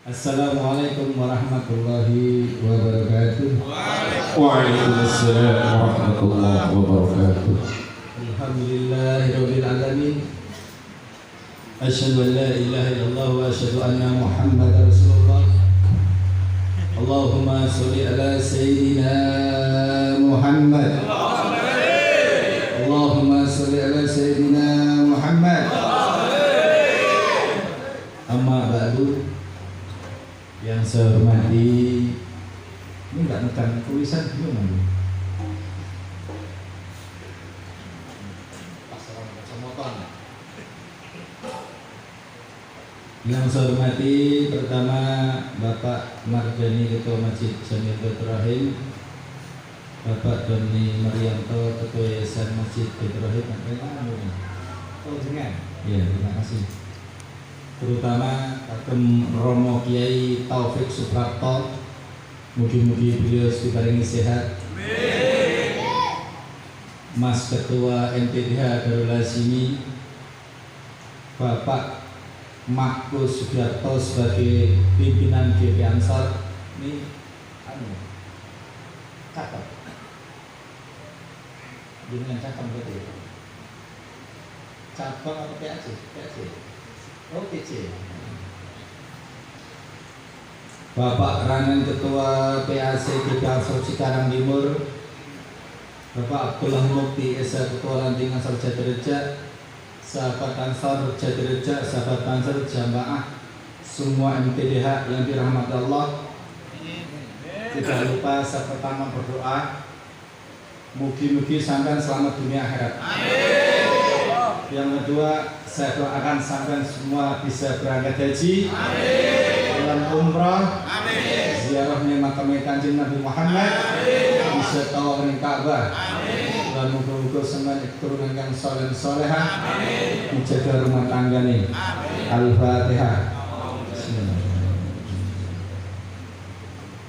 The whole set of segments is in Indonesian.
Assalamualaikum warahmatullahi wabarakatuh. Waalaikumsalam warahmatullahi wabarakatuh. Alhamdulillahirabbil alamin. Asyhadu an la ilaha illallah wa asyhadu anna Muhammadar Rasulullah. Allahumma sholli ala sayyidina Muhammad. Allahumma sholli ala sayyidina Muhammad. Amma ba'du. Yang saya hormati, ini enggak nekan tulisan gimana nih? Yang saya hormati pertama Bapak Mardani Ketua Masjid Jamiatul Rahim, Bapak Doni Marianto Ketua Yayasan Masjid Baitur Rahim. Ya, terima kasih. Terutama Kagem Romo Kiai Taufik Suprapto, mugi-mugi beliau diparingi sehat. Amin. Mas Ketua MTDH Darul Hazimi, Bapak Markus Sugiarto sebagai pimpinan GP Ansor. Ini cakep. Dengan cakep betul. Cakep atau PAC? PAC. Oke, Bapak Ranen Ketua PAC GP Ansor Cikarang Timur, Bapak Abdullah Mukti Esa Ketua Ranting Ansor Jatireja, sahabat Ansor Jatireja, sahabat Ansor Jamaah, semua MTDH yang dirahmati Allah. Tidak lupa saya pertama berdoa, mugi-mugi sampai selamat dunia akhirat. Yang kedua, saya doakan sampai semua bisa berangkat haji, dalam umrah, ziarahnya makam Kanjeng Nabi Muhammad, bisa tawaf ning Ka'bah, dan muga-muga semua keturunan yang saleh salehah, menjaga rumah tangga nih. Al-Fatihah.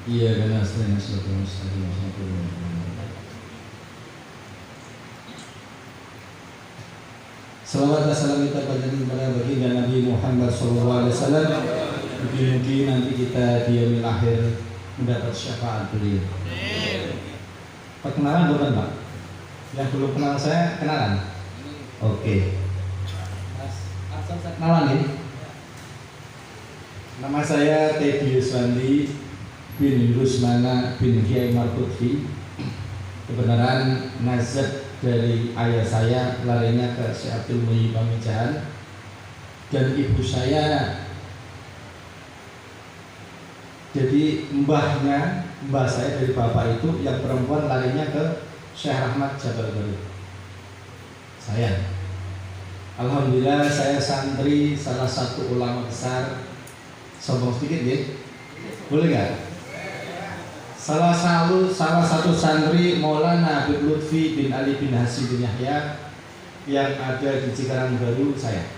Iya, benar sekali. Salawat dan salam kita kepada baginda Nabi Muhammad SAW. Mungkin nanti kita di yaumil akhir mendapat syafaat beliau. Perkenalan bukan Pak? Yang belum kenal saya kenalan. Oke. Kenalan ini. Nama saya Teddy Yuswandi bin Rusmana bin Kiai Markutfi. Kebenaran nazar dari ayah saya larinya ke Syekh Abdul Muhyi Pamijahan, dan ibu saya jadi mbah saya dari bapak itu yang perempuan larinya ke Syekh Rahmat Jabal Baru. Saya alhamdulillah saya santri salah satu ulama besar. Sombong sedikit ya? Boleh nggak? Salah satu santri Maulana Habib Lutfi bin Ali bin Hasim bin Yahya yang ada di Cikarang Baru saya.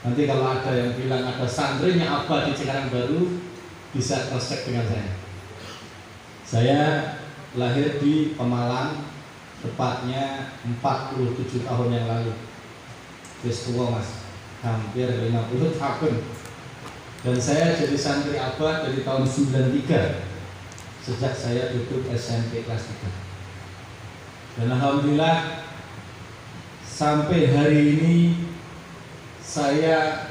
Nanti kalau ada yang bilang ada santrinya apa di Cikarang Baru, bisa cross-check dengan saya. Saya lahir di Pemalang, tepatnya 47 tahun yang lalu. Wis tua Mas, hampir 50 tahun. Dan saya jadi santri abad dari tahun 93. Sejak saya duduk SMP kelas 3. Dan alhamdulillah sampai hari ini saya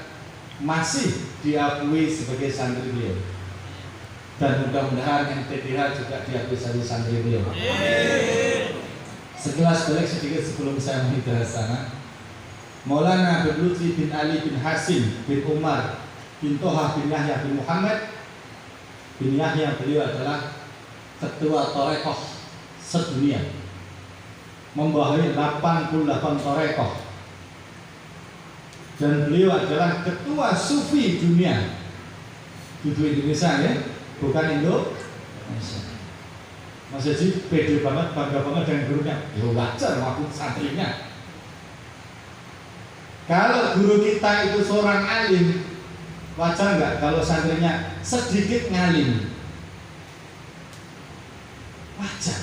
masih diakui sebagai santri beliau. Dan mudah-mudahan MTDH juga diakui sebagai santri beliau. Sekilas balik sedikit sebelum saya menghidupkan sana. Maulana Habib Lutfi bin Ali bin Hasim bin Umar bin Toha bin Yahya bin Muhammad bin Yahya, beliau adalah ketua Torekoh sedunia, membawahi 88 Torekoh, dan beliau adalah ketua Sufi dunia. Dudu Indonesia ya, bukan Indonesia. Mas Haji pede banget, bangga banget dengan gurunya. Ya wajar, aku santrinya. Kalau guru kita itu seorang alim, wajar nggak kalau santrinya sedikit ngalim? Wajar.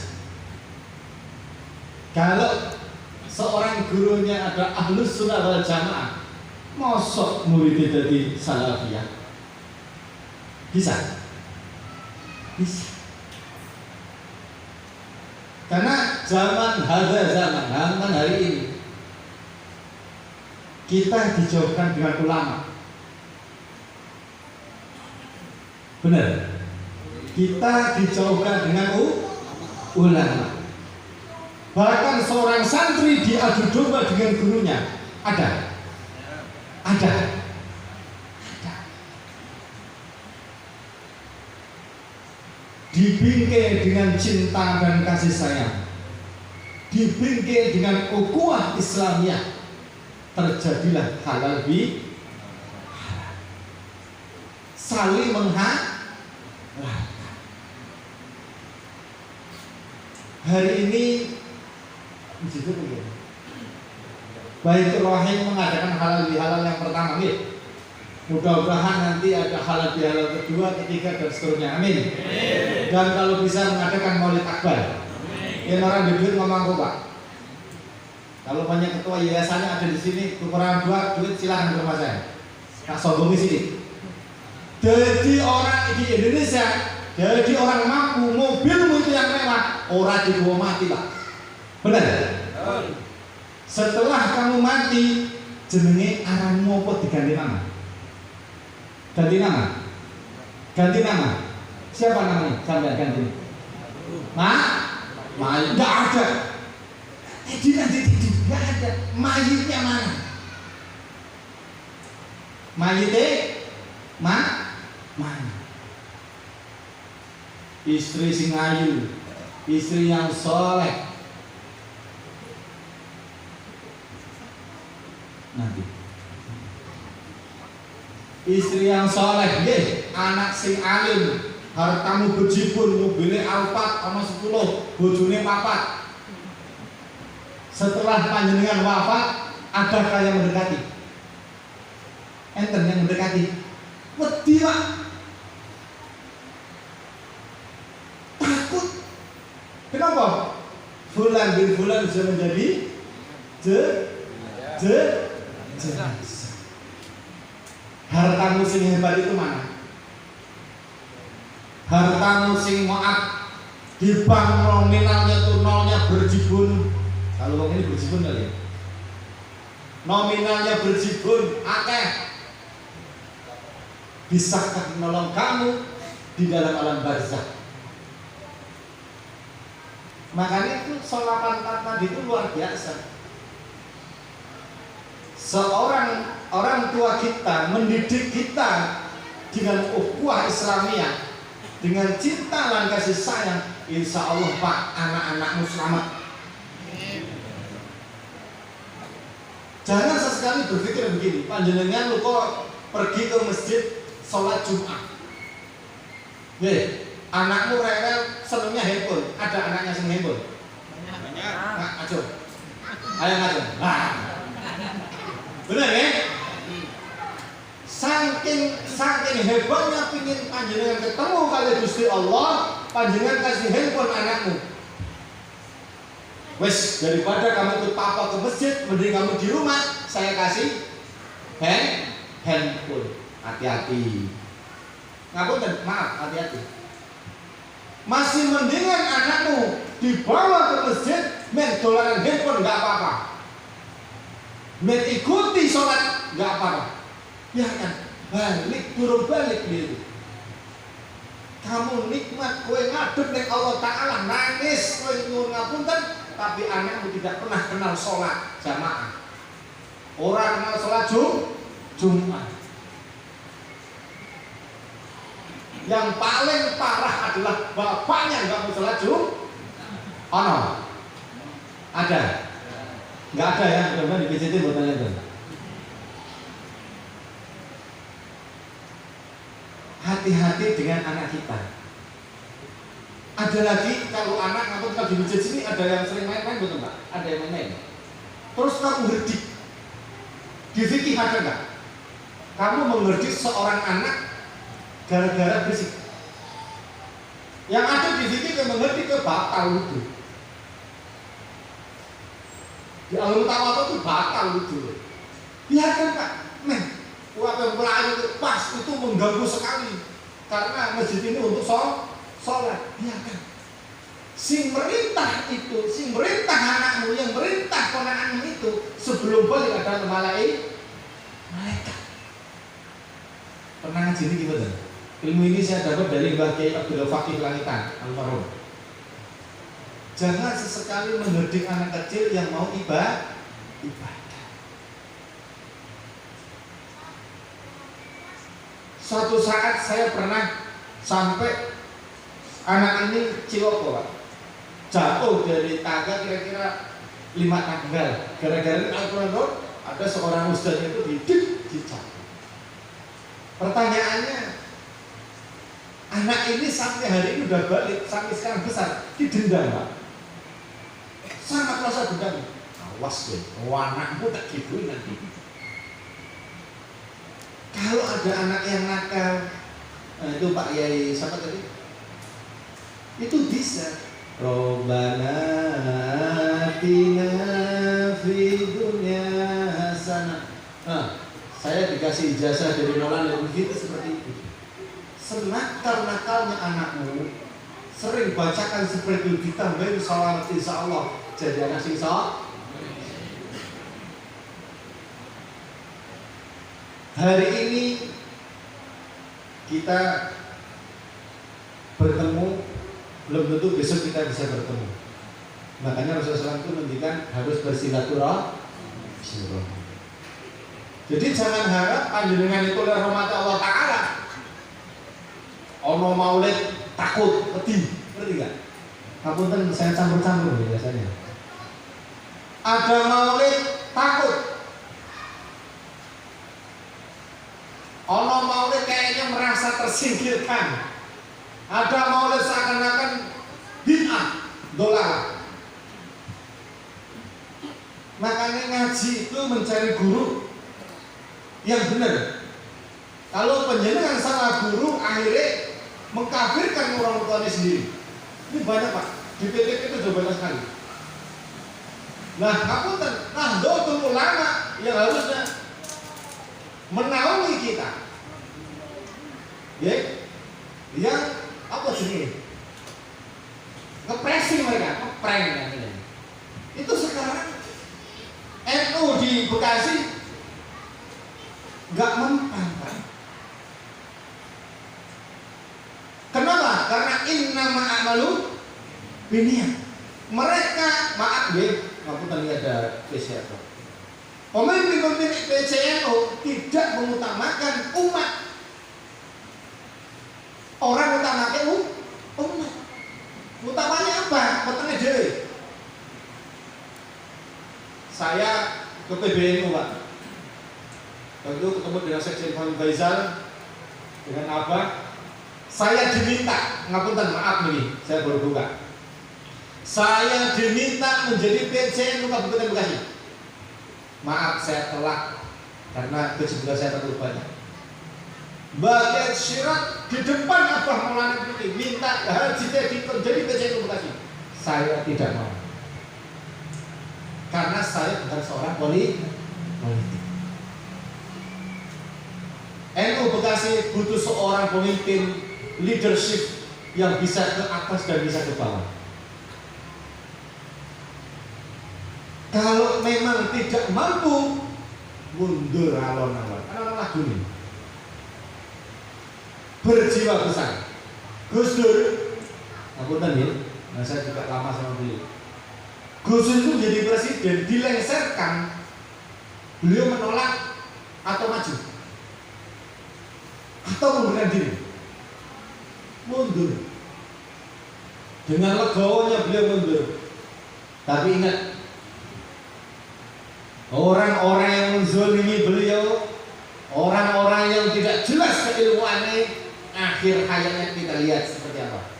Kalau seorang gurunya ada ahlus sunnah wal jamaah, mosok muridnya jadi salafiyah. Bisa? Bisa. Karena zaman hari ini kita dijauhkan dengan ulama. Benar? Kita dijauhkan dengan ulama. Bahkan seorang santri diadu domba dengan gurunya. Ada. Dibingkai dengan cinta dan kasih sayang, dibingkai dengan ukhuwah Islamiyah, terjadilah halal bi halal, saling mengharapkan. Hari ini Baitur Rahim mengadakan halal bi halal yang pertama, nih. Mudah-mudahan nanti ada halal bihalal kedua, ketiga, dan seterusnya. Amin. Dan kalau bisa mengadakan maulid akbar. Yang orang di duit ngomong Pak. Kalau banyak ketua yayasannya ada di sini, kekurangan duit silahkan ke rumah saya. Tak sombong di sini. Jadi orang di Indonesia, jadi orang mampu, mobilmu itu yang mewah, orang dibawa mati Pak. Benar? Setelah kamu mati, jenenge aranmu apa diganti nama? Ganti nama. Siapa namanya? Sampai ganti. Mayit nggak ada. Nggak ada. Mayitnya mana? Mayitnya mana? Istri sing ayu, istri yang soleh. Nanti. Istri yang soleh, anak sing alim, hartamu bejibun, mobilnya Alphard, sama 10, bojone 4. Setelah panjenengan wafat, adakah yang mendekati? Enten yang mendekati? Wedi Pak. Takut. Kenapa? Fulan bin Fulan bisa menjadi jenazah. Hartamu sing hebat itu mana? Hartamu sing muat di bank nominalnya tuh nolnya berjibun. Kalau wong ini berjibun kali ya. Nominalnya berjibun, akeh. Bisakah menolong kamu di dalam alam barzakh? Makanya itu solapan tadi itu luar biasa. Orang tua kita mendidik kita dengan ukhuwah Islamiyah, dengan cinta dan kasih sayang. Insya Allah Pak, anak-anakmu selamat. Jangan sesekali berpikir begini, panjenengan lu kok pergi ke masjid sholat Jumat, anakmu rewel senengnya handphone. Ada anaknya seneng handphone? Banyak. Ayo ngaco. Benar ya? Saking hebatnya pingin panjenengan ketemu kali Gusti Allah, panjenengan kasih handphone anakmu. Wes, daripada kamu ikut papa ke masjid, mending kamu di rumah, saya kasih handphone. Hati-hati. Ngapunten, maaf, hati-hati. Masih mendingan anakmu dibawa ke masjid, main dolanan handphone nggak apa-apa. Mengikuti sholat nggak apa-apa, ya kan? Balik turun balik gitu. Kamu nikmat, kowe ngadep ning Allah Taala, nangis kowe nyuwun ngapunten, tapi anakmu tidak pernah kenal sholat jamaah. Orang kenal sholat Jumat. Yang paling parah adalah bapaknya nggak mau sholat Jumat. Ada? Nggak ada ya, coba di PCT buat kalian. Hati-hati dengan anak kita. Ada lagi kalau anak ngapain kalau di masjid sini ada yang sering main-main betul Pak? Ada yang main-main. Terus kamu herdik. Di fikih ada nggak? Kamu mengerdik seorang anak gara-gara berisik. Yang ada di fikih kamu mengerdik ke batal itu. Di alam utama itu batal itu. Biarkan Pak, apa yang melayu itu pas itu mengganggu sekali. karena masjid ini untuk sholat. Biarkan. Sing merintah itu, sing merintah anakmu, yang merintah ponakanmu itu sebelum balik ada malaikat. Pernah ngaji ini gimana? Ilmu ini saya dapat dari Mbah Kiai Abdul Fakih Langitan Almarhum. Jangan sesekali mendidik anak kecil yang mau ibadah. Suatu saat saya pernah sampai anak ini ciloko, Pak. Jatuh dari tangga kira-kira 5 tanggal. Gara-gara Al-Quran ada seorang ustaz itu dicap. Pertanyaannya, anak ini sampai hari ini udah balik, sampai sekarang besar, didendam, Pak. Sangat rasa dendam. Awas deh, anakmu tak gituin nanti. Kalau ada anak yang nakal, itu Pak Yai siapa tadi? Itu bisa. Robbana atina fid dunya hasanah. Saya dikasih ijazah dari Maulana begitu seperti itu. Senakal-nakalnya anakmu, sering bacakan seperti itu, ditambahin salawat insya Allah jadi anak sing saleh. Hari ini kita bertemu, belum tentu besok kita bisa bertemu. Makanya Rasulullah SAW itu menunjukkan harus bersilaturahmi. Jadi jangan harap panjenengan itu oleh rahmat Allah Ta'ala ono maulid takut, pedih, ngerti gak? Kapunten saya campur-campur biasanya. Ada maulid takut, ono maulid kayaknya merasa tersingkirkan, ada maulid seakan-akan bid'ah, dolar. Makanya ngaji itu mencari guru yang benar. Kalau penjenengan salah guru, akhirnya mengkafirkan orang tuanya sendiri. Ini banyak, Pak. Di PT itu sudah banyak sekali. Nah, Nahdlatul Ulama yang harusnya menaungi kita, ya, yang apa sih? Ngepressing mereka, ngeprank kan? Itu sekarang NU di Bekasi nggak mempan, Pak. Kenapa? Karena innama a'malu binniyat. Mereka, maaf ya, ngapunten ini ada PCNU. Pemimpin PCNU tidak mengutamakan umat. Orang utamakan umat. Utamanya apa? Petengah dhewe. Saya ke PBNU, Pak. Waktu itu ketemu dengan Sekjen Muhammad Faisal, dengan Abah. Saya diminta, ngapunten maaf nih, saya baru buka. Saya diminta menjadi PCNU Kabupaten Bekasi. Maaf saya telat karena kesibukan saya terlalu banyak. Bagian syirat di depan Abah Maulana ini minta Haji Teddy menjadi PCNU Bekasi. Saya tidak mau. Karena saya bukan seorang politik. NU Bekasi butuh seorang pemimpin leadership yang bisa ke atas dan bisa ke bawah. Kalau memang tidak mampu, mundur alon-alon. Karena lagu ini berjiwa besar. Gus Dur, aku tadi, nah saya juga lama sama beliau. Gus Dur itu menjadi presiden, dilengsarkan, beliau menolak atau maju, atau mengundurkan diri. Mundur. Dengan legowonya beliau mundur. Tapi ingat, orang-orang yang menzolimi beliau, orang-orang yang tidak jelas keilmuannya, akhir hayatnya kita lihat seperti apa.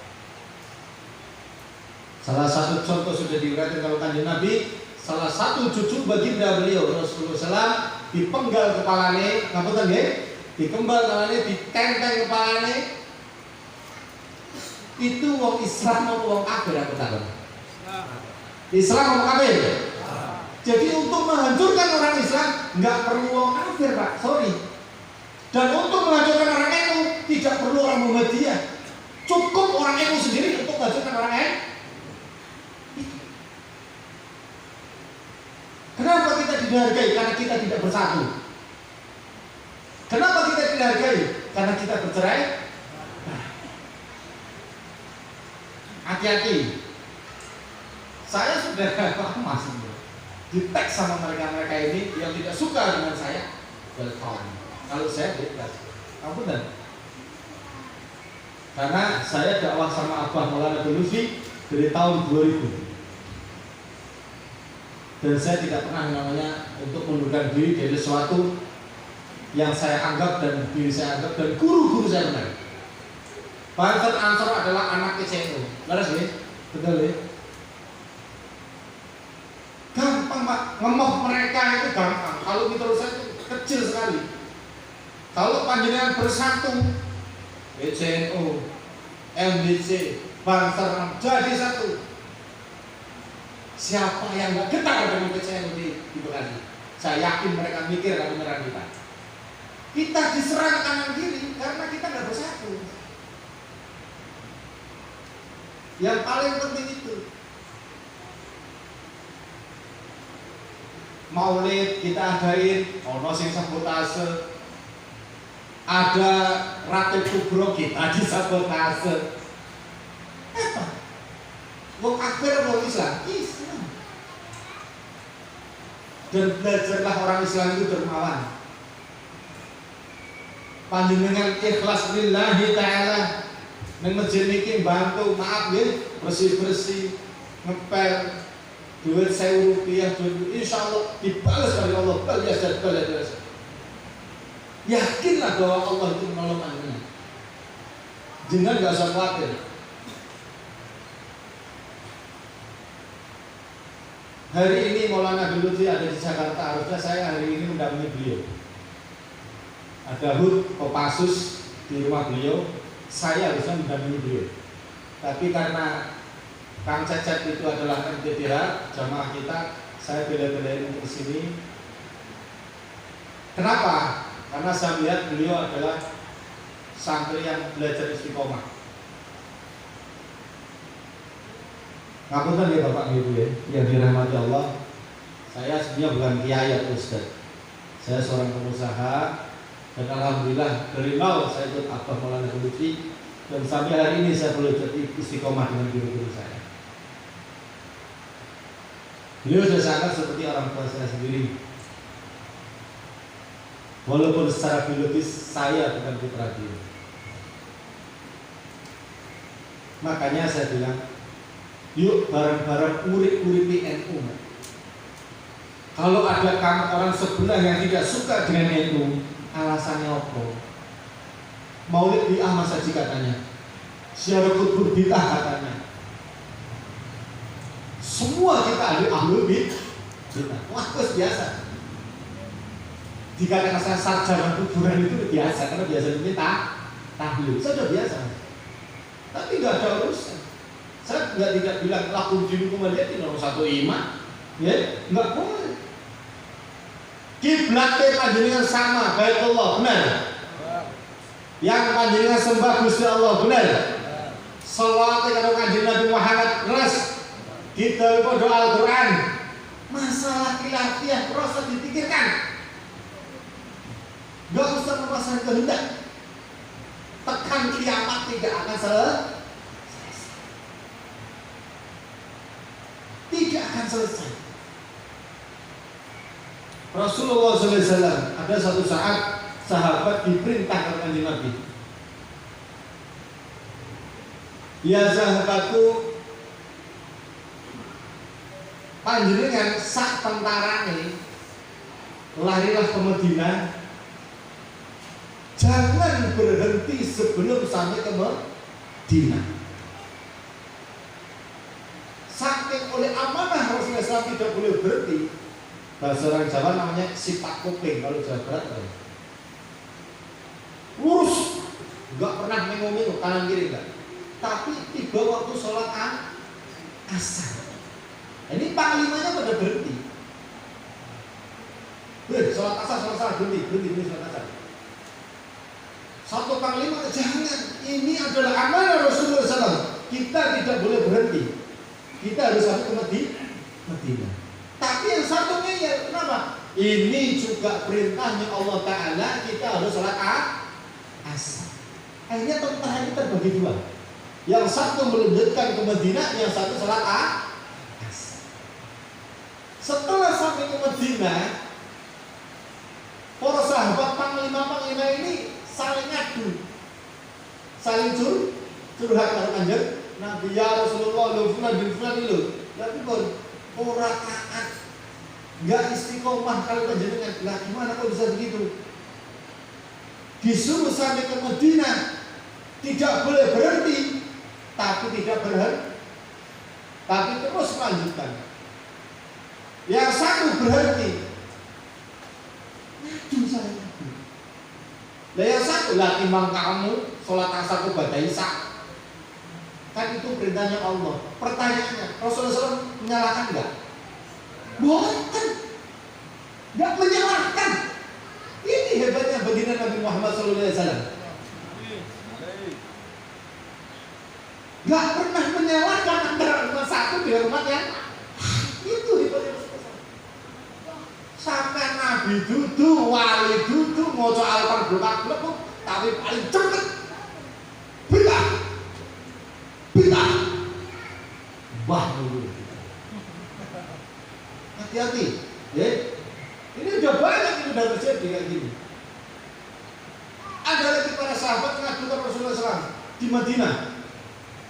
Salah satu contoh sudah diuraikan kalau Kanjeng Nabi, salah satu cucu baginda beliau Rasulullah SAW dipenggal kepalanya, ngapunten nggih? Dikembal kepalanya, ditenteng kepalanya. Itu wong Islam atau wong kafir aku takut. Islam atau kafir? Jadi untuk menghancurkan orang Islam nggak perlu wong kafir, Pak. Sorry. Dan untuk menghancurkan orang NU tidak perlu orang Muhammad menghancurkan orang lain. Kenapa kita dihargai? Karena kita tidak bersatu. Kenapa kita dihargai? Karena kita bercerai. Hati-hati. Saya sudah masih di tag sama mereka ini yang tidak suka dengan saya. Welcome. Kalau saya bebas. Ampunan. Karena saya dakwah sama Abah Maulana Lutfi dari tahun 2000. Dan saya tidak pernah namanya untuk mundurkan diri dari sesuatu yang saya anggap dan diri saya anggap dan guru-guru saya benar. Banten Ansor adalah anak CNU. Laras ya? Betul ya? Gampang Pak, ngemoh mereka itu gampang. Kalau menurut saya itu kecil sekali. Kalau panjenengan bersatu, CNU, MDC, Banten jadi satu. Siapa yang nggak getar dengan PCNU di Bekasi? Saya yakin mereka mikir kalau menyerang kita. Kita diserang kanan kiri karena kita nggak bersatu. Yang paling penting itu Maulid kita adain, ono sing sabotase. Ada Ratib Kubro kita disabotase. Apa? Wong kafir wong Islam. Dan belajarlah orang Islam itu dermawan. Panjenengan ikhlas lillahi ta'ala nang masjid niki bantu maaf nggih bersih-bersih ngepel duit 1.000 rupiah insyaallah dibalas oleh Allah balas. Yakinlah bahwa Allah itu menolong panjenengan. Jangan enggak usah khawatir. Hari ini Maulana Lutfi ada di Jakarta, harusnya saya hari ini mendampingi beliau. Ada HUT Kopassus di rumah beliau, saya harusnya mendampingi beliau. Tapi karena Kang Cecep itu adalah MTDH, jamaah kita, saya bela-belain untuk kesini. Kenapa? Karena saya lihat beliau adalah santri yang belajar istiqomah. Ngapunten ya Bapak Ibu ya, yang dirahmati Allah. Saya sebenarnya bukan kiai atau ustaz. Saya seorang pengusaha dan alhamdulillah dari nol saya ikut Abah Maulana Lutfi dan sampai hari ini saya belajar istiqomah dengan guru-guru saya. Beliau sudah sangat seperti orang tua saya sendiri. Walaupun secara biologis saya bukan putra dia. Makanya saya bilang, yuk bareng-bareng urip-uripi NU. Kalau ada orang sebelah yang tidak suka dengan NU, alasannya apa? Maulid bi'ah masaji katanya, syiar kutbur bid'ah katanya. Semua kita ahlul bid'ah. Wah, itu biasa. Jika saya sarjana kuburan itu biasa, karena biasa kita tahlil, sudah biasa. Tapi nggak ada urusan. Saya tidak bilang lakum dinukum waliyatin nomor satu iman, ya nggak boleh. Kiblatnya panjenengan sama, baik Allah benar. Yang panjenengan sembah Gusti Allah benar. Salawat kepada kanjeng Nabi Muhammad ras. Kita berdoa Al-Quran. Masalah khilafiyah proses dipikirkan. Gak usah memaksakan kehendak. Tekan kiamat tidak akan selesai. Tidak akan selesai. Rasulullah SAW ada satu saat sahabat diperintah oleh kanjeng Nabi. Ya sahabatku, panjenengan sak tentarane larilah ke Madinah. Jangan berhenti sebelum sampai ke Madinah. Saking oleh amanah Rasulullah SAW tidak boleh berhenti. Bahasa orang Jawa namanya sifat kuping kalau Jawa Barat. Lurus, nggak pernah mengomingu kanan kiri enggak. Tapi tiba waktu sholat asar. Ini panglimanya pada berhenti. Sholat asar berhenti sholat asar. Satu panglima, jangan. Ini adalah amanah Rasulullah SAW. kita tidak boleh berhenti. Kita harus sampai ke Madinah. Tapi yang satu ngeyel, kenapa? Ini juga perintahnya Allah Ta'ala, kita harus sholat asar. Akhirnya tentara ini terbagi dua. Yang satu melanjutkan ke Madinah, yang satu sholat asar. Setelah sampai ke Madinah, para sahabat panglima ini saling ngadu, saling curhat kalau Kanjeng Nabi, ya Rasulullah, lu fulan bin fulan itu, tapi ora taat, nggak istiqomah kalau panjenengan. Lah gimana kok bisa begitu? Disuruh sampai ke Madinah, tidak boleh berhenti, tapi tidak berhenti, tapi terus melanjutkan. Yang satu berhenti, ngadu saya ngadu. Lah yang satu, lah timbang kamu sholat asar ke Bada Isya. Kan itu perintahnya Allah. Pertanyaannya, Rasulullah SAW menyalahkan enggak? Bukan, enggak menyalahkan. Ini hebatnya baginda Nabi Muhammad SAW. Enggak pernah menyalahkan antara umat satu dengan umat yang itu hebatnya Rasulullah. Sampai Nabi dudu, wali dudu, ngoco Al-Quran blok-blok, tapi paling cepet bid'ah. Wah, hati-hati, ya. Ini udah banyak yang udah terjadi kayak gini. Ada lagi para sahabat mengadukan Rasulullah SAW di Madinah.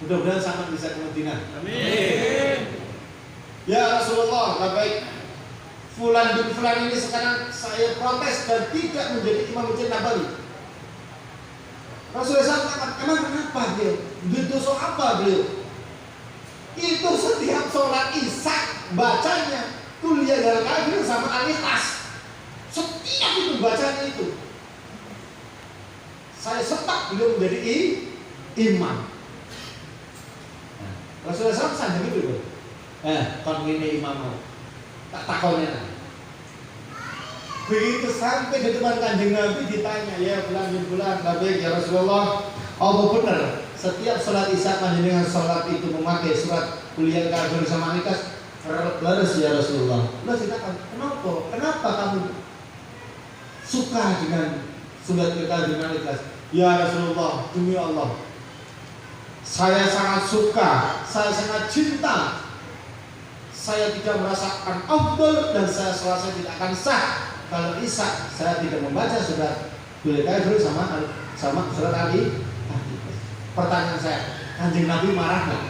Mudah-mudahan sama bisa ke Madinah. Amin. Ya Rasulullah, baik. Fulan bin Fulan ini sekarang saya protes dan tidak menjadi imam masjid Nabawi. Rasulullah SAW, emang kenapa dia? Dosa apa beliau? Itu setiap sholat Isya bacanya kuliah dari kafir sama Al-Ikhlas. Setiap itu bacanya itu. Saya setak beliau menjadi imam. Nah, Rasulullah SAW sanggup itu. Kon ini imam tak takonnya. Begitu sampai di depan Kanjeng Nabi ditanya, ya bulan bin bulan, baik ya Rasulullah, apa benar setiap sholat Isya panjenengan sholat itu memakai surat kuliah kafir sama Al-Ikhlas? Laras ya Rasulullah. Lalu saya kenapa kamu suka dengan surat kafir dengan Al-Ikhlas? Ya Rasulullah, demi Allah, saya sangat suka, saya sangat cinta. Saya tidak merasakan afdal dan saya selasa tidak akan sah kalau Isya saya tidak membaca surat kuliah kafir sama surat Ali. Pertanyaan saya, Kanjeng Nabi marah nggak?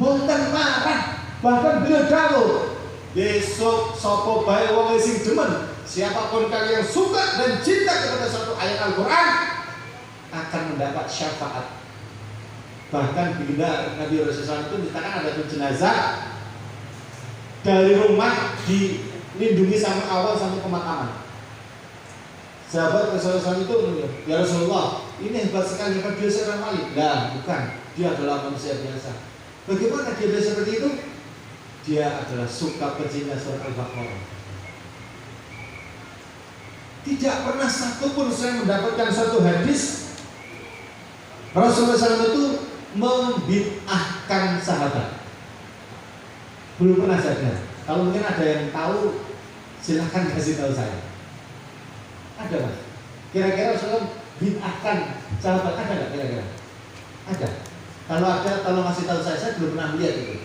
Bukan marah, bahkan beliau dawuh, besok sapa bae wong sing demen, siapapun kalian yang suka dan cinta kepada satu ayat Al-Quran akan mendapat syafaat. Bahkan bila Nabi Rasulullah itu dikatakan ada jenazah dari rumah dilindungi sampai awal sampai pemakaman. Sahabat Rasulullah itu, ya Rasulullah, ini hebat sekali, hebat dia seorang wali. Nah, bukan, dia adalah manusia biasa. Bagaimana dia bisa seperti itu? Dia adalah suka pecinta surat Al-Baqarah. Tidak pernah satupun saya mendapatkan satu hadis Rasulullah SAW itu membid'ahkan sahabat. Belum pernah saya. Kalau mungkin ada yang tahu, silahkan kasih tahu saya. Ada mas? Kira-kira Rasulullah bid'ahkan sahabat ada nggak kira-kira? Ada. Kalau ada, kalau masih tahu saya belum pernah lihat itu.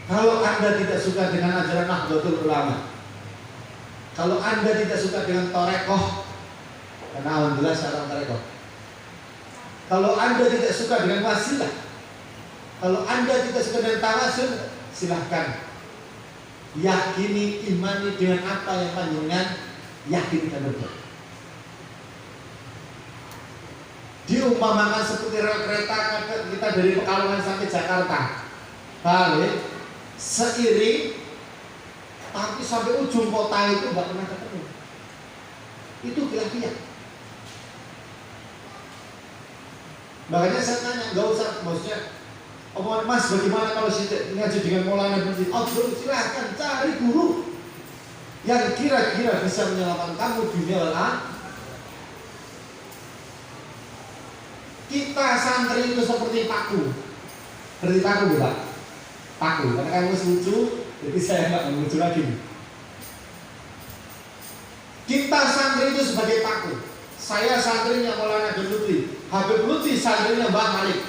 Kalau Anda tidak suka dengan ajaran Nahdlatul Ulama, kalau Anda tidak suka dengan Torekoh, karena alhamdulillah sekarang Torekoh. Kalau Anda tidak suka dengan wasilah, kalau Anda tidak suka dengan tawasul, silahkan yakini, imani dengan apa yang panjenengan yakin dan berbuat. Diumpamakan seperti rel kereta kita dari Pekalongan sampai Jakarta, balik seiring, tapi sampai ujung kota itu nggak pernah ketemu. Itu khilafiyah. Makanya saya tanya, nggak usah, maksudnya, omongan Mas, bagaimana kalau ngaji dengan Maulana bin Abdul? Oh, silahkan cari guru yang kira-kira bisa menyelamatkan kamu dunia dan akhirat. Kita santri itu seperti paku. Seperti paku gitu Pak. Paku, karena kamu lucu, jadi saya nggak lucu lagi. Kita santri itu sebagai paku. Saya santrinya Maulana Habib Lutfi. Habib Lutfi santrinya Mbah Malik.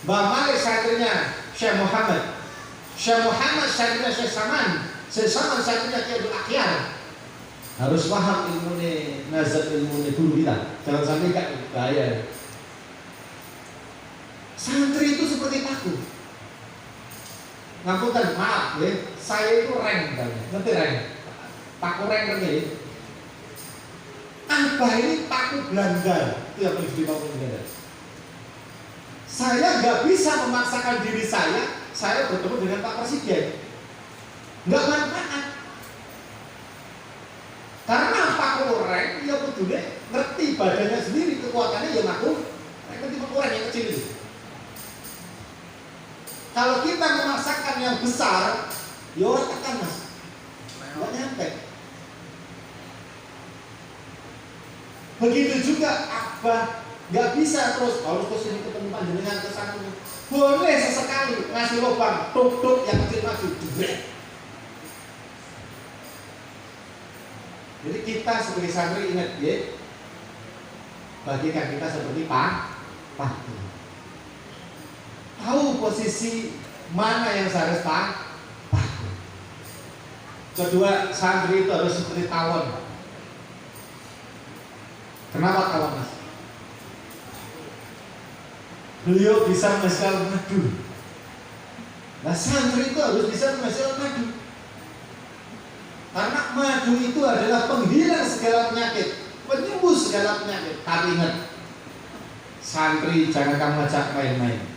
Mbah Malik santrinya Syekh Muhammad. Syekh Muhammad santrinya Syekh Saman. Syekh Saman santrinya Kiai Abdul Akhyar. Harus paham ilmu ini, nazar ilmu ini dulu kita. Jangan sampai gak bahaya. Santri itu seperti paku. Ngapunten, maaf ya, saya itu reng katanya. Ngerti reng? Paku reng ngerti. Apa ini paku Belanda? Itu yang paling paku Belanda. Saya nggak bisa memaksakan diri saya bertemu dengan Pak Presiden. Nggak manfaat. Karena paku reng, ya betulnya ngerti badannya sendiri, kekuatannya ya ngaku. Ngerti paku reng yang kecil itu. Kalau kita memaksakan yang besar, ya orang tekan mas, nggak nyampe. Begitu juga Abah nggak bisa terus harus kesini ketemu panjenengan kesana. Boleh sesekali ngasih lubang, tuk yang kecil maju, jebret. Jadi kita sebagai santri ingat ya, bagikan kita seperti paku. Tahu posisi mana yang seharus paku. Kedua, santri itu harus seperti tawon. Kenapa tawon mas? Beliau bisa menghasilkan madu. Nah santri itu harus bisa menghasilkan madu. Karena madu itu adalah penghilang segala penyakit, penyembuh segala penyakit. Tapi ingat, santri jangan kamu ajak main-main.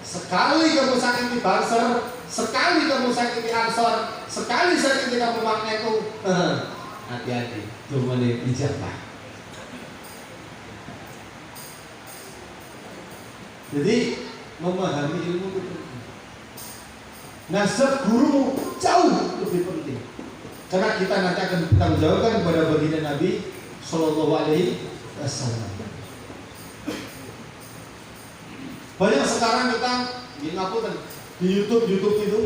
Sekali kamu sakiti Banser, sekali kamu sakiti Ansor, sekali sakiti kamu Magneto, hati-hati, cuma dijabah. Jadi memahami ilmu itu penting. Nasab guru jauh lebih penting. Karena kita nanti akan bertanggung jawabkan kepada baginda Nabi Sallallahu Alaihi Wasallam. Banyak sekarang kita di YouTube itu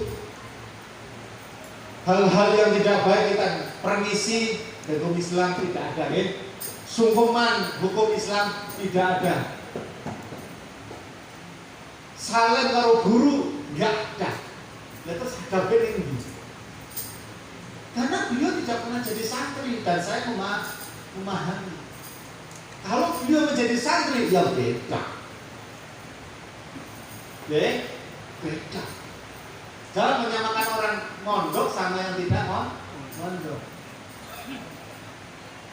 hal-hal yang tidak baik kita permisi hukum Islam tidak ada ya. Sungkeman hukum Islam tidak ada. Salam karo guru nggak ada. Terus ada ini. Karena beliau tidak pernah jadi santri dan saya memahami. Kalau beliau menjadi santri ya beda. Beda. Jangan menyamakan orang mondok sama yang tidak mondok.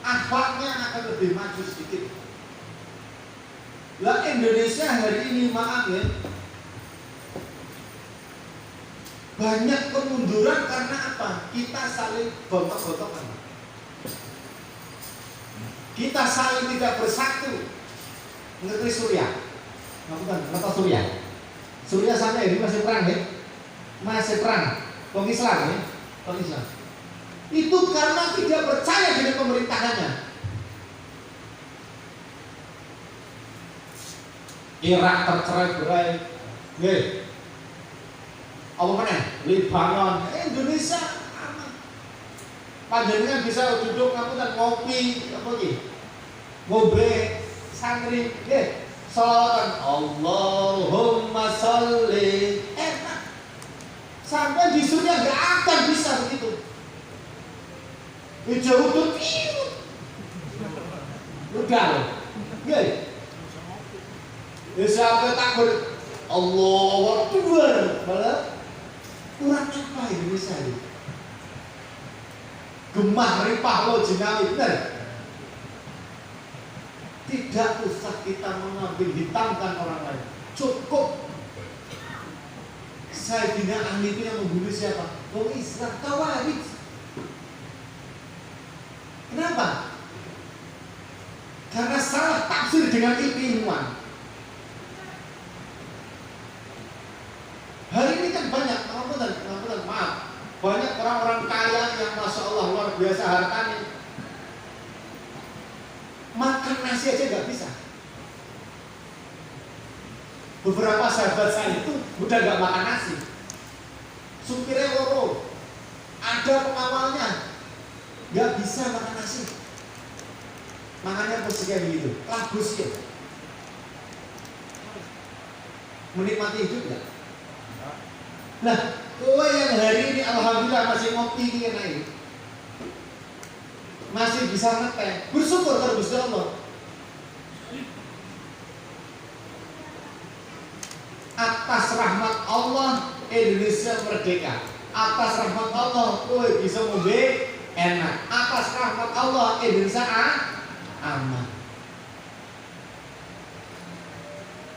Akhlaknya akan lebih maju sedikit. Lah Indonesia hari ini maaf ya, banyak kemunduran karena apa? Kita saling gontok-gontokan. Kita saling tidak bersatu. Negeri Suriah. Bukan, kenapa Suriah? Suriah sampai ini masih perang ya? Masih perang. Kong Islam ya? Kong Islam. Itu karena tidak percaya dengan pemerintahannya. Irak tercerai-berai. Apa mana? Lebanon, Indonesia aman. Panjenengan bisa duduk dan ngopi apa lagi? Ngobe santri, salawatan Allahumma sholli, enak. Sampai di Suriah gak akan bisa begitu. Jauh tuh, udah, sampai takbir Allahu Akbar, malah kurang apa Indonesia ini? Gemah ripah lo jenawi, benar? Tidak usah kita mengambil hitamkan orang lain. Cukup. Sayyidina Ali itu yang membunuh siapa? Orang Islam, Khawarij. Kenapa? Karena salah tafsir dengan ilmuwan. Hari ini kan banyak, maaf, banyak orang-orang kaya yang masya Allah luar biasa hartanya, makan nasi aja nggak bisa. Beberapa sahabat saya itu udah gak makan nasi. Supirnya loro, ada pengawalnya, gak bisa makan nasi. Makanya posisinya begitu, lagus ya. Menikmati hidup gak? Nah, kowe yang hari ini alhamdulillah masih ngopi ini naik, masih bisa ngeteh, bersyukur terus Allah. Atas rahmat Allah Indonesia merdeka. Atas rahmat Allah kowe bisa ngombe enak. Atas rahmat Allah Indonesia aman.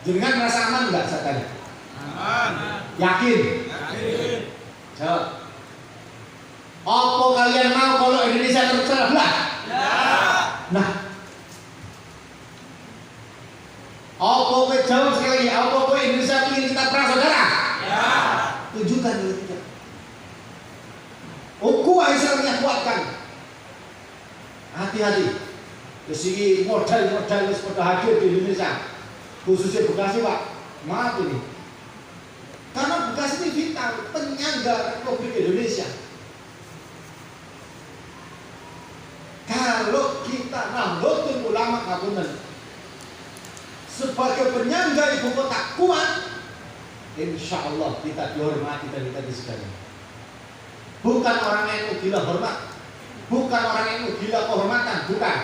Jenengan merasa aman enggak saat tadi? Aman. Yakin? Yakin. Jawab. Apa kalian mau kalau Indonesia terpecah belah? Ya. Nah, apa kowe jawab sekali lagi? Apa kowe Indonesia ingin kita perang saudara? Ya. Tunjukkan dulu tidak. Ukhuwah Islamiyah kuatkan. Hati-hati. Kesini modal-modal sudah hadir di Indonesia, khususnya Bekasi Pak. Maaf ini. Karena Bekasi ini vital, penyangga Republik Indonesia. Kalau kita Nahdlatul Ulama ngapunten sebagai penyangga ibu kota kuat, insya Allah kita dihormati dan kita disegani. Bukan orang yang gila hormat, bukan orang yang gila kehormatan, bukan.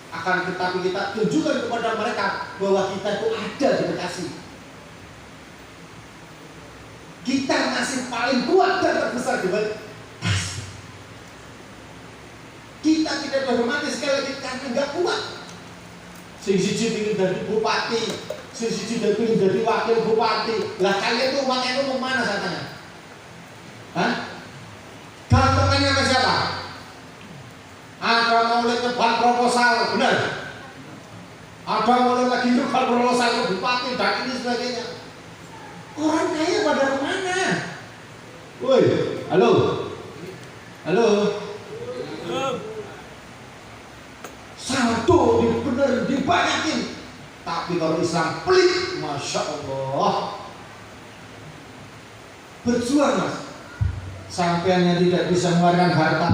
Akan tetapi kita tunjukkan kepada mereka bahwa kita itu ada di Bekasi. Kita masih paling kuat dan terbesar di Bekasi. Kita tidak dihormati sekali lagi karena nggak kuat. Sing siji ingin jadi bupati, sing siji ingin jadi wakil bupati. Lah kalian tuh uangnya itu mau mana katanya? Hah? Gantengannya sama siapa? Ada mau terbang proposal, benar? Ada mau lagi terbang proposal ke bupati dan ini sebagainya. Orang kaya pada kemana? Woi, halo, halo. Satu bener dibanyakin, tapi kalau Islam pelit, masya Allah. Berjuang mas, sampai yang tidak bisa mengeluarkan harta,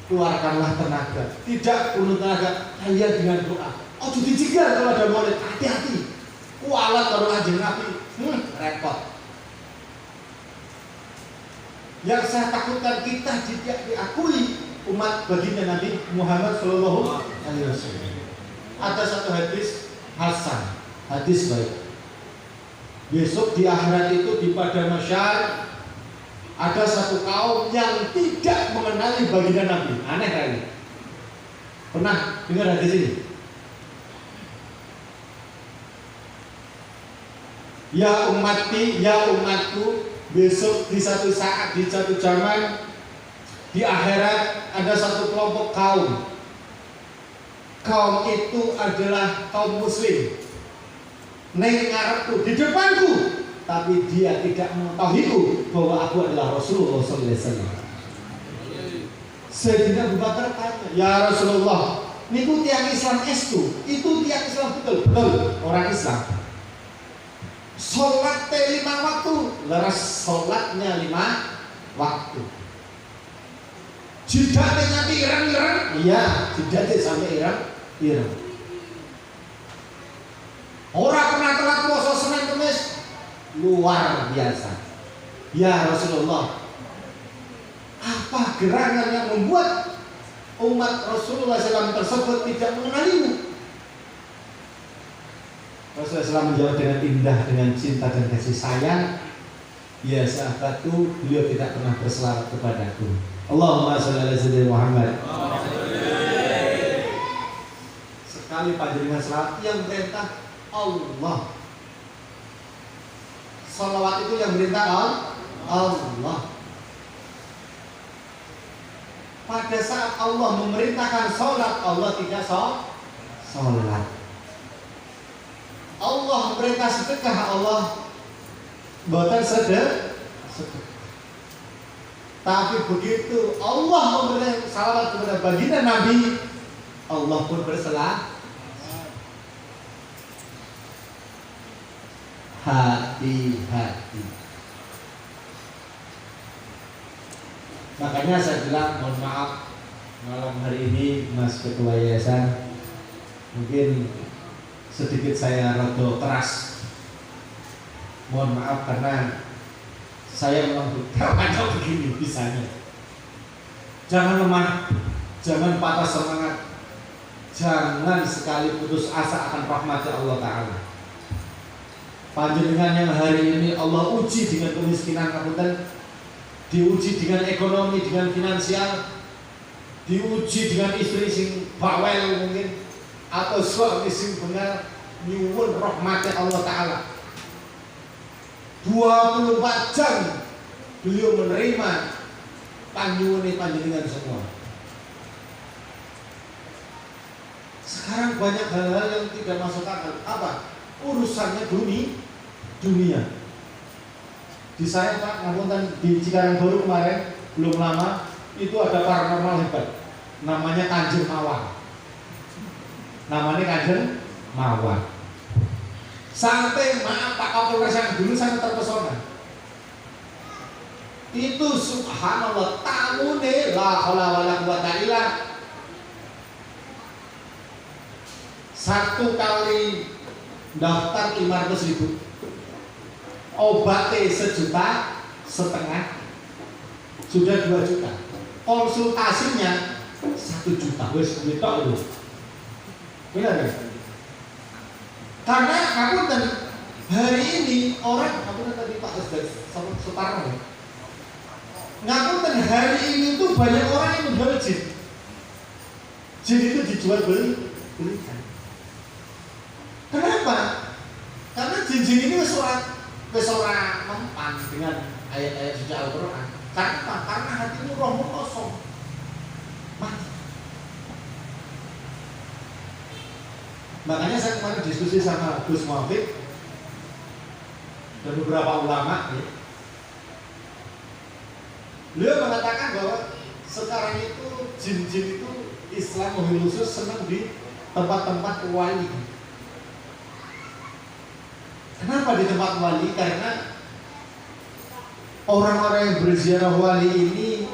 keluarkanlah tenaga. Tidak perlu tenaga, kalian dengan doa. Oh jadi jigar kalau ada maulid, hati-hati. Kualat kalau ajeng Nabi, repot. Yang saya takutkan kita tidak diakui umat baginda Nabi Muhammad Sallallahu Alaihi Wasallam. Ada satu hadis hasan, hadis baik. Besok di akhirat itu di padang mahsyar ada satu kaum yang tidak mengenali baginda Nabi. Aneh kali. Pernah dengar hadis ini? Ya ummati, ya umatku, besok di satu saat, di satu zaman, di akhirat ada satu kelompok kaum. Kaum itu adalah kaum muslim. Neng ngarepku, di depanku, tapi dia tidak mengetahuiku bahwa aku adalah Rasulullah SAW. Sayyidina Abu Bakar tanya, ya Rasulullah, niku tiang Islam estu, itu tiang Islam betul orang Islam. Sholat 5 waktu, leres sholatnya 5 waktu. Jidatnya nanti ireng-ireng, iya, jidatnya sampai ireng-ireng. Orang pernah telat puasa Senin Kamis, luar biasa. Ya Rasulullah, apa gerangan yang membuat umat Rasulullah SAW tersebut tidak mengenalimu? Rasulullah SAW menjawab dengan indah, dengan cinta dan kasih sayang. Ya sahabatku, beliau tidak pernah berselawat kepadaku. Allahumma sholli ala sayyidina Muhammad. Sekali panjenengan selawat yang perintah Allah. Salawat itu yang perintah Allah. Pada saat Allah memerintahkan sholat, Allah tidak sholat. Allah perintah sedekah, Allah bukan sedekah. Tapi begitu Allah memberi salawat kepada baginda Nabi, Allah pun berselawat. hati-hati. Makanya saya bilang mohon maaf malam hari ini Mas Ketua Yayasan, mungkin sedikit saya rada keras. Mohon maaf karena saya memang terkadang begini bisanya. Jangan lemah, jangan patah semangat, jangan sekali putus asa akan rahmat Allah Ta'ala. Panjenengan yang hari ini Allah uji dengan kemiskinan kabupaten, diuji dengan ekonomi, dengan finansial, diuji dengan istri sing bawel mungkin, atau suami sing benar nyuwun rahmat Allah Ta'ala. 24 jam beliau menerima panjenengan semua. Sekarang banyak hal-hal yang tidak masuk akal. Apa? Urusannya dunia. Di saya Pak, ngapunten di Cikarang Baru kemarin belum lama itu ada paranormal hebat. Namanya Kanjeng Mawar. Sampai maaf Pak Kapolres yang dulu sangat terpesona. Itu subhanallah tamune la haula wala quwata illa satu kali daftar 500.000, obatnya 1,5 juta, sudah 2 juta, konsultasinya 1 juta, wes kita itu benar kan? Karena aku dan hari ini orang, aku tadi Pak Sutarno, ngaku dan hari ini tuh banyak orang yang menjual jin. Jin itu dijual belikan. Kenapa? Karena jin-jin ini wis ora mempan dengan ayat-ayat suci Al-Qur'an. Karena hatimu rohmu kosong. Mati. Makanya saya kemarin diskusi sama Gus Muhammad dan beberapa ulama ya. Beliau mengatakan bahwa sekarang itu jin-jin itu Islam wabil khusus senang di tempat-tempat wali. Kenapa di tempat wali? Karena orang-orang yang berziarah wali ini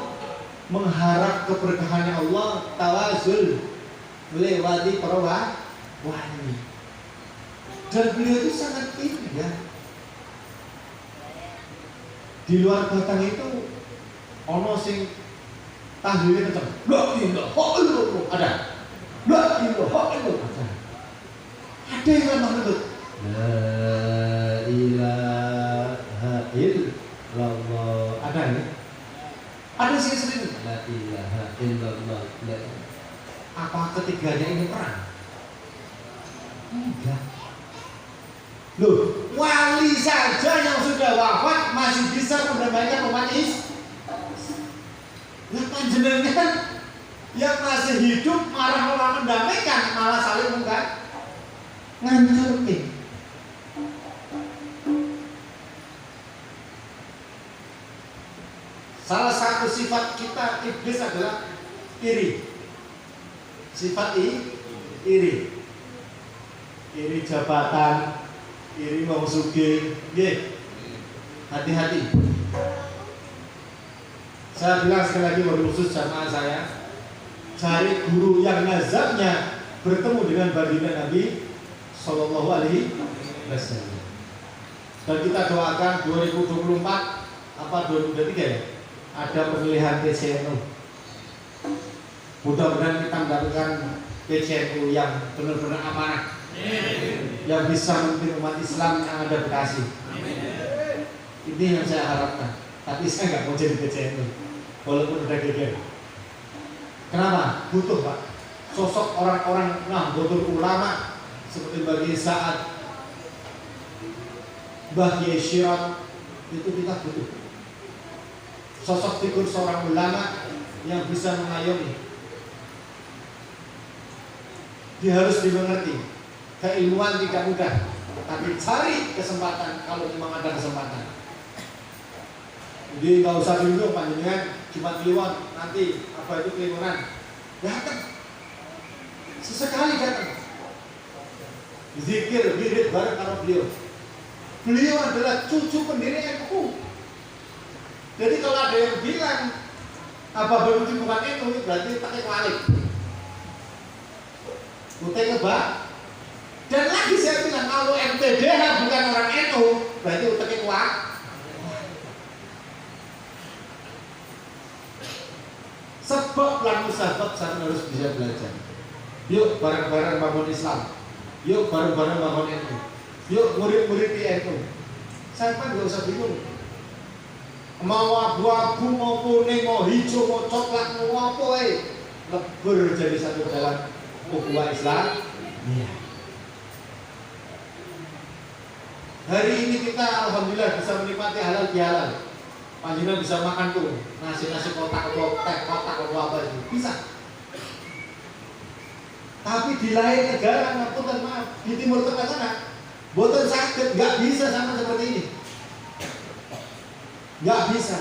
mengharap keberkahannya Allah, tawazul melewati para wali. Dan beliau itu sangat indah. Di luar Batang itu ono sing tahlilnya kenceng. La ilaha illallah ada. La ilaha illallah ada. Ada yang memang itu. La ilaha illallah ada nih. Ada sih sering. La ilaha illallah. Apa ketiganya ini perang? Enggak. Loh, wali saja yang sudah wafat masih bisa mendamaikan umat Islam. Nah panjenengan yang masih hidup malah mendamaikan, malah saling ngancurin. Salah satu sifat kita iblis adalah iri. Sifat iri. Iri jabatan, iri mau sugih, hati-hati. Saya bilang sekali lagi khusus jamaah saya, cari guru yang nazarnya bertemu dengan baginda Nabi Sallallahu Alaihi Wasallam. Dan kita doakan 2024 apa 2023 ya, ada pemilihan PCNU. Mudah-mudahan kita mendapatkan PCNU yang benar-benar amanah, yang bisa memimpin umat Islam yang ada Bekasi. Ini yang saya harapkan. Tapi saya nggak mau jadi PCNU, walaupun udah geger. Kenapa? Butuh Pak sosok orang-orang nahdlatul ulama seperti Bagi Sa'ad, Mbah Kiai Syirat, itu kita butuh. Sosok figur seorang ulama yang bisa mengayomi. Dia harus dimengerti. Keilmuan tidak mudah, tapi cari kesempatan kalau memang ada kesempatan. Jadi nggak usah dulu panjenengan cuma kliwon, nanti apa itu kliwonan datang sesekali datang zikir wirid bareng karo beliau Beliau adalah cucu pendiri NU. Jadi kalau ada yang bilang Abah Baluti bukan NU, berarti pakai kualik. Utek kebak. Dan lagi saya bilang kalau MTDH bukan orang NU, berarti uteknya kuat. Sebab lalu sahabat saya harus bisa belajar. Yuk bareng-bareng bangun Islam. Yuk bareng-bareng bangun NU. Yuk murid-murid di NU. Saya kan gak usah bingung. Mau abu-abu, mau kuning, mau hijau, mau coklat, mau apa lebur jadi satu dalam ukhuwah Islam. Iya. Hari ini kita alhamdulillah bisa menikmati halal bihalal. Panjenengan bisa makan tuh nasi-nasi kotak atau teh kotak atau apa itu bisa. Tapi di lain negara, maaf, di Timur Tengah sana, boten sakit, nggak bisa sama seperti ini. Nggak bisa.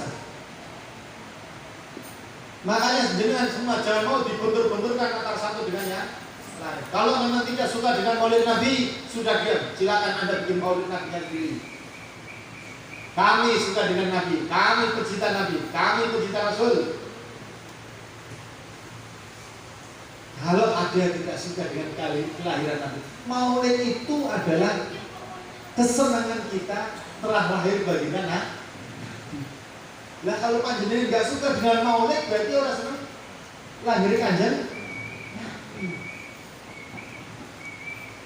Makanya jenengan semua jangan mau dibentur-benturkan antara satu dengan yang lain. Kalau memang tidak suka dengan maulid Nabi, sudah diam. Silakan Anda bikin maulid Nabi sendiri. Kami suka dengan Nabi, kami pecinta Nabi, kami pecinta Rasul. Kalau ada yang tidak suka dengan kelahiran Nabi, maulid itu adalah kesenangan kita telah lahir baginda Nabi. Lah kalau panjenengan nggak suka dengan maulid, berarti orang senang lahir kanjeng.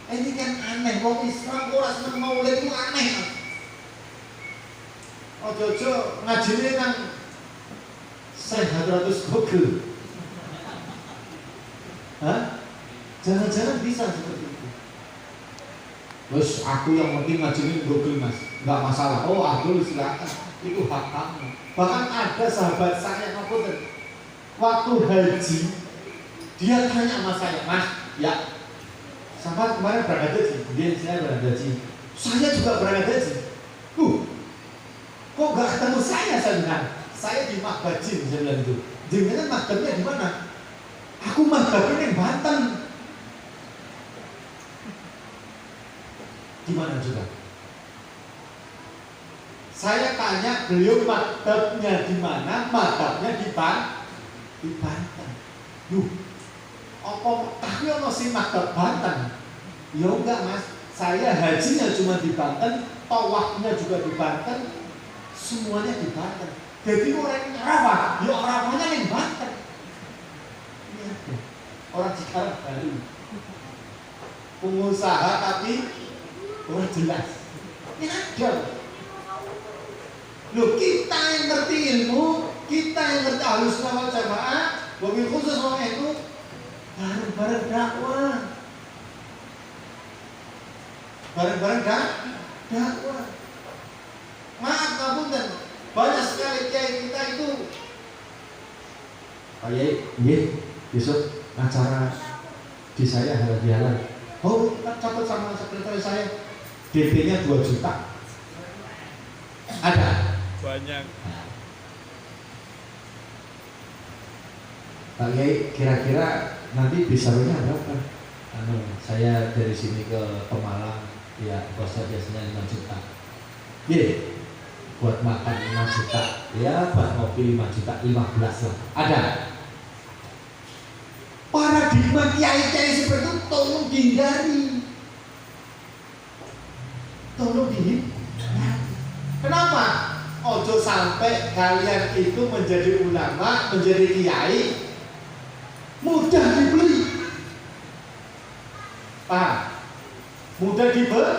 Ini kan aneh, wong Islam orang senang maulid itu aneh. Ojo-ojo ngajine nang Syekh Hadratus Gogel. Hah? Jangan-jangan bisa seperti itu. Terus aku yang penting ngajine Gogel Mas, nggak masalah. Oh, aku silakan, itu hak kamu. Bahkan ada sahabat saya waktu haji, dia tanya sama saya, Mas, ya, sahabat kemarin berangkat haji, dia saya berangkat haji, saya juga berangkat haji. Kok gak ketemu saya bilang? Saya di Makbajin, saya bilang itu. Jangan maktabnya di mana? Aku maktabnya di Banten. Di mana juga? Saya tanya beliau maktabnya di mana? Maktabnya di Banten. Apa tapi ono sing maktab Banten? Ya enggak Mas, saya hajinya cuma di Banten, tawafnya juga di Banten, semuanya di Banten. Jadi orang Rawa, ya Rawanya di Banten. Ini orang Cikarang baru, pengusaha tapi orang jelas. Ini ada. Loh, kita yang ngerti ilmu, kita yang ngerti Ahlussunnah wal Jamaah, wabil khusus orang itu bareng-bareng dakwah. Bareng-bareng dakwah. Maaf ngapunten, banyak sekali kiai kita itu. Pak Yai, besok acara di saya halal bihalal. Oh, catat sama sekretaris saya, DP-nya 2 juta. Ada? Banyak. Pak Yai, kira-kira nanti besarnya berapa? Saya dari sini ke Pemalang, ya kosnya biasanya 5 juta. Buat makan 5 juta, ya buat ngopi 5 juta, 15 lah. Ada? Paradigma kiai-kiai seperti itu tolong dihindari. Tolong dihindari. Kenapa? Ojo sampai kalian itu menjadi ulama, menjadi kiai, mudah dibeli. Paham? Mudah dibeli.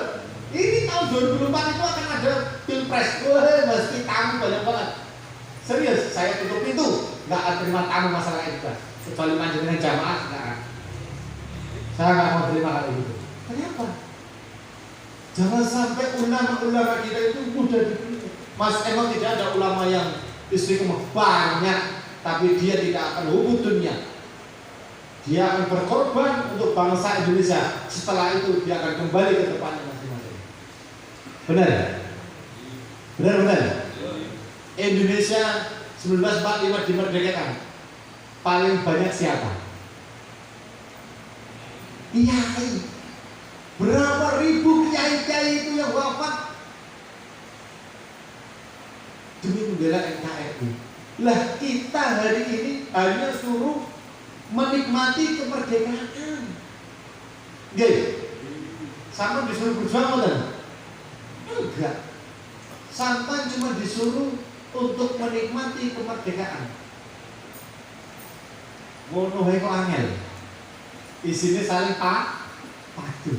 Ini tahun 2004 itu akan ada pilpres. Wah, meski tamu banyak banget. Serius, saya tutup pintu. Nggak akan terima tamu masalah itu. Kecuali panjenengan jamaah, nggak. Saya nggak mau terima hal itu. Kenapa? Jangan sampai ulama-ulama kita itu mudah dibeli. Mas, emang tidak ada ulama yang istiqomah banyak, tapi dia tidak akan hubung dunia. Dia akan berkorban untuk bangsa Indonesia. Setelah itu dia akan kembali ke depannya masing-masing. Benar? Benar? Indonesia 1945 dimerdekakan. Paling banyak siapa? Kiai. Berapa ribu kiai-kiai itu yang wafat? membela NKRI. Lah kita hari ini hanya suruh menikmati kemerdekaan. Nggih. Sama disuruh berjuang kan? Enggak. Sampai cuma disuruh untuk menikmati kemerdekaan. Ngono wae kok angel. Isine saling padu.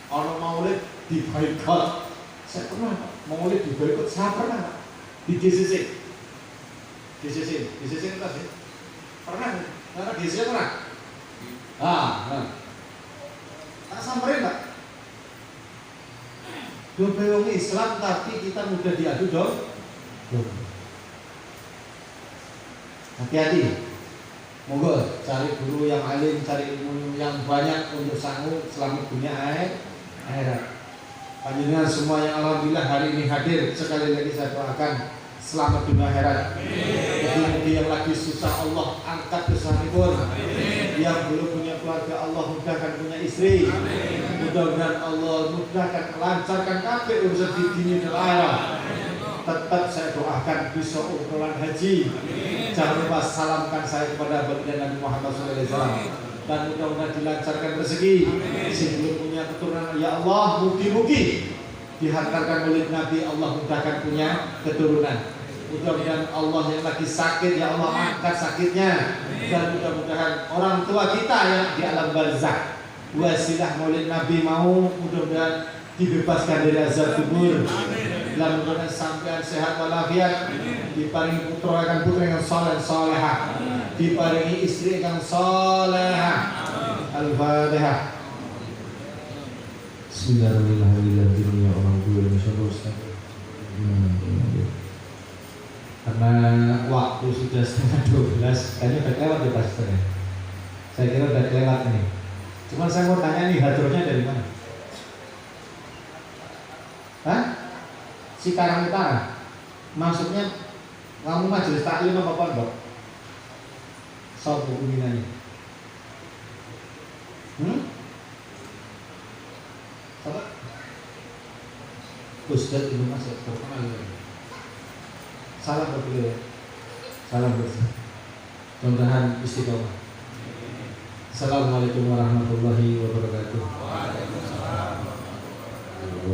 Orang maulid di boykot. Saya pernah maulid di boykot. Saya pernah di DCC. DCC kita sih. Pernah? Karena DCC pernah. Tak samperin Pak. Wong Islam tapi kita mudah diadu dong. Hati-hati. Monggo cari guru yang alim, cari ilmu yang banyak untuk sanggup selamat dunia akhirat. Panjenengan semua yang alhamdulillah hari ini hadir, sekali lagi saya doakan selamat dunia akhirat. Bagi yang lagi susah Allah angkat kesusahanipun. Yang belum punya keluarga Allah mudahkan punya istri. Mudah-mudahan Allah mudahkan lancarkan kabeh urusan di dunia dan akhirat. Tetap saya doakan bisa umroh haji. Jangan lupa salamkan saya kepada baginda Nabi Muhammad SAW. Dan mudah-mudahan dilancarkan rezeki. Sebelum punya keturunan, ya Allah, mugi-mugi dihantarkan oleh Nabi, Allah mudahkan punya keturunan. Mudah-mudahan Allah yang lagi sakit, ya Allah angkat sakitnya. Dan mudah-mudahan orang tua kita yang di alam barzakh wasilah maulid Nabi mau mudah-mudahan dibebaskan dari azab kubur. Dan mudah-mudahan sampean sehat walafiat, diparingi putra akan putri yang saleh salehah, diparingi istri yang salehah. Al-Fatihah. Bismillahirrahmanirrahim. Orang tua karena waktu sudah setengah 12, kayaknya udah lewat ya Pak Ustaz. Saya kira udah lewat nih. Cuma saya mau tanya nih, hadrohnya dari mana? Hah? Cikarang Utara. Maksudnya kamu majelis taklim apa pondok? Sopo kuminannya? Apa? Ustaz Ibnu Mas'ud terkenal. Salam buat beliau. Salam bersama. Mudah-mudahan istiqomah. Assalamualaikum warahmatullahi wabarakatuh.